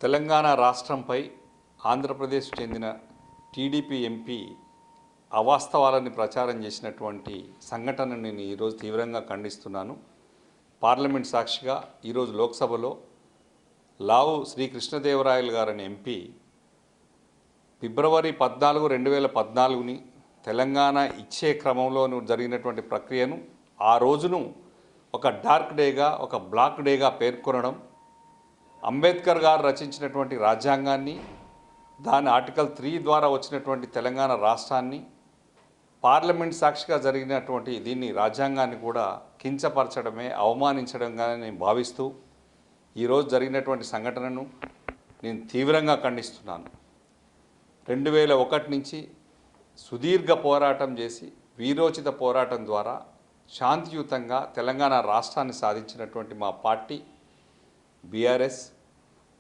తెలంగాణ రాష్ట్రంపై ఆంధ్రప్రదేశ్ చెందిన TDP MP అవాస్తవాలని ప్రచారం చేసినటువంటి సంఘటనను నేను ఈరోజు తీవ్రంగా ఖండిస్తున్నాను. పార్లమెంట్ సాక్షిగా ఈరోజు లోక్సభలో లావు శ్రీకృష్ణదేవరాయలు గారని ఎంపీ ఫిబ్రవరి 14, 2014ని తెలంగాణ ఇచ్చే క్రమంలో జరిగినటువంటి ప్రక్రియను ఆ రోజును ఒక డార్క్ డేగా, ఒక బ్లాక్ డేగా పేర్కొనడం, అంబేద్కర్ గారు రచించినటువంటి రాజ్యాంగాన్ని, దాని ఆర్టికల్ 3 ద్వారా వచ్చినటువంటి తెలంగాణ రాష్ట్రాన్ని, పార్లమెంట్ సాక్షిగా జరిగినటువంటి దీన్ని రాజ్యాంగాన్ని కూడా కించపరచడమే, అవమానించడంగా నేను భావిస్తూ ఈరోజు జరిగినటువంటి సంఘటనను నేను తీవ్రంగా ఖండిస్తున్నాను. 2001 నుంచి సుదీర్ఘ పోరాటం చేసి వీరోచిత పోరాటం ద్వారా శాంతియుతంగా తెలంగాణ రాష్ట్రాన్ని సాధించినటువంటి మా పార్టీ బీఆర్ఎస్,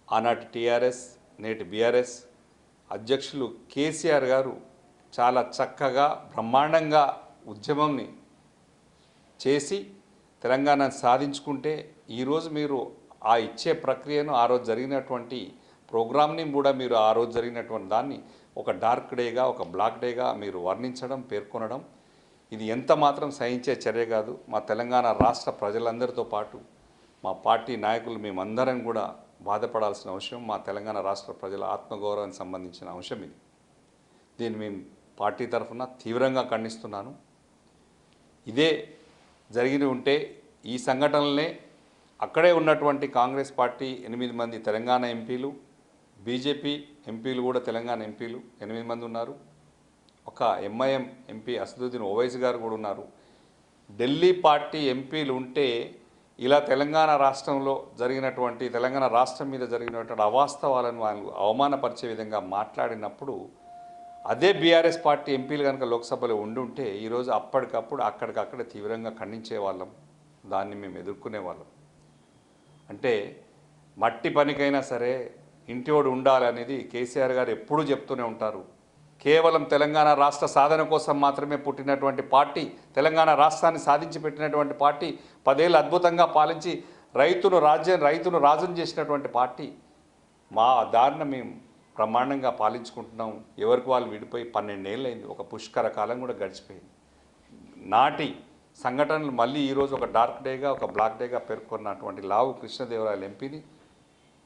ఆనాటి టీఆర్ఎస్, నేటి బీఆర్ఎస్ అధ్యక్షులు కేసీఆర్ గారు చాలా చక్కగా బ్రహ్మాండంగా ఉద్యమంని చేసి తెలంగాణను సాధించుకుంటే ఈరోజు మీరు ఆ ఇచ్చే ప్రక్రియను, ఆ రోజు జరిగినటువంటి ప్రోగ్రామ్ని కూడా మీరు ఆ రోజు జరిగినటువంటి దాన్ని ఒక డార్క్ డేగా, ఒక బ్లాక్ డేగా మీరు వర్ణించడం, పేర్కొనడం ఇది ఎంత మాత్రం సహించే చర్య కాదు. మా తెలంగాణ రాష్ట్ర ప్రజలందరితో పాటు మా పార్టీ నాయకులు మేమందరం కూడా బాధపడాల్సిన అవసరం, మా తెలంగాణ రాష్ట్ర ప్రజల ఆత్మగౌరవానికి సంబంధించిన అంశం ఇది. దీన్ని మేము పార్టీ తరఫున తీవ్రంగా ఖండిస్తున్నాను. ఇదే జరిగి ఉంటే ఈ సంఘటనలనే అక్కడే ఉన్నటువంటి కాంగ్రెస్ పార్టీ 8 మంది తెలంగాణ ఎంపీలు, బీజేపీ ఎంపీలు కూడా తెలంగాణ ఎంపీలు 8 మంది ఉన్నారు. ఒక ఎంఐఎం ఎంపీ అసదుద్దీన్ ఓవైసీ గారు కూడా ఉన్నారు. ఢిల్లీ పార్టీ ఎంపీలు ఉంటే ఇలా తెలంగాణ రాష్ట్రంలో జరిగినటువంటి, తెలంగాణ రాష్ట్రం మీద జరిగినటువంటి అవాస్తవాలను వాళ్ళు అవమానపరిచే విధంగా మాట్లాడినప్పుడు అదే బీఆర్ఎస్ పార్టీ ఎంపీలు కనుక లోక్సభలో ఉండుంటే ఈరోజు అప్పటికప్పుడు అక్కడికక్కడే తీవ్రంగా ఖండించే వాళ్ళం, దాన్ని మేము ఎదుర్కొనే వాళ్ళం. అంటే మట్టి పనికైనా సరే ఇంటివాడు ఉండాలనేది కేసీఆర్ గారు ఎప్పుడూ చెప్తూనే ఉంటారు. కేవలం తెలంగాణ రాష్ట్ర సాధన కోసం మాత్రమే పుట్టినటువంటి పార్టీ, తెలంగాణ రాష్ట్రాన్ని సాధించి పెట్టినటువంటి పార్టీ, 10 ఏళ్ళు అద్భుతంగా పాలించి రైతును రాజును చేసినటువంటి పార్టీ. మా దారిన మేము బ్రహ్మాండంగా పాలించుకుంటున్నాం. ఎవరికి వాళ్ళు విడిపోయి 12 ఏళ్ళు అయింది, ఒక పుష్కర కాలం కూడా గడిచిపోయింది. నాటి సంఘటనలు మళ్ళీ ఈరోజు ఒక డార్క్ డేగా, ఒక బ్లాక్ డేగా పేర్కొన్నటువంటి లావు కృష్ణదేవరాయలు ఎంపీని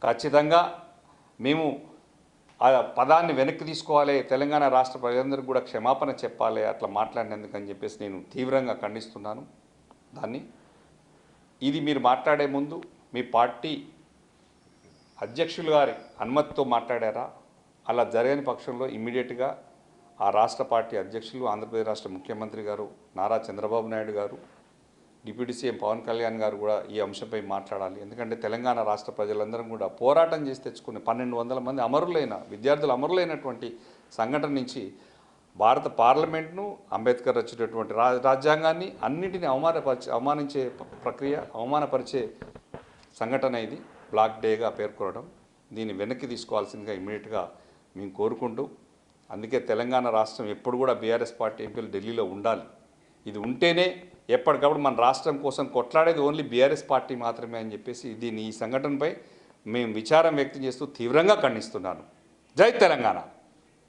ఖచ్చితంగా మేము ఆ పదాన్ని వెనక్కి తీసుకోవాలి, తెలంగాణ రాష్ట్ర ప్రజలందరికీ కూడా క్షమాపణ చెప్పాలి అట్లా మాట్లాడినందుకని చెప్పేసి నేను తీవ్రంగా ఖండిస్తున్నాను దాన్ని. ఇది మీరు మాట్లాడే ముందు మీ పార్టీ అధ్యక్షులు గారి అనుమతితో మాట్లాడారా? అలా జరగని పక్షంలో ఇమ్మీడియట్గా ఆ రాష్ట్ర పార్టీ అధ్యక్షులు, ఆంధ్రప్రదేశ్ రాష్ట్ర ముఖ్యమంత్రి గారు నారా చంద్రబాబు నాయుడు గారు, డిప్యూటీ సీఎం పవన్ కళ్యాణ్ గారు కూడా ఈ అంశంపై మాట్లాడాలి. ఎందుకంటే తెలంగాణ రాష్ట్ర ప్రజలందరం కూడా పోరాటం చేసి తెచ్చుకుని 1200 మంది అమరులైన విద్యార్థులు అమరులైనటువంటి సంఘటన నుంచి భారత పార్లమెంట్ను, అంబేద్కర్ రచించినటువంటి రాజ్యాంగాన్ని అన్నింటినీ అవమానించే ప్రక్రియ, అవమానపరిచే సంఘటన ఇది. బ్లాక్ డేగా పేర్కొనడం, దీన్ని వెనక్కి తీసుకోవాల్సిందిగా ఇమ్మీడియట్గా మేము కోరుకుంటూ, అందుకే తెలంగాణ రాష్ట్రం ఎప్పుడు కూడా బీఆర్ఎస్ పార్టీ ఎంపీలు ఢిల్లీలో ఉండాలి. ఇది ఉంటేనే ఎప్పటికప్పుడు మన రాష్ట్రం కోసం కొట్లాడేది ఓన్లీ బీఆర్ఎస్ పార్టీ మాత్రమే అని చెప్పేసి ఈ సంఘటనపై మేము విచారం వ్యక్తం చేస్తూ తీవ్రంగా ఖండిస్తున్నాను. జై తెలంగాణ.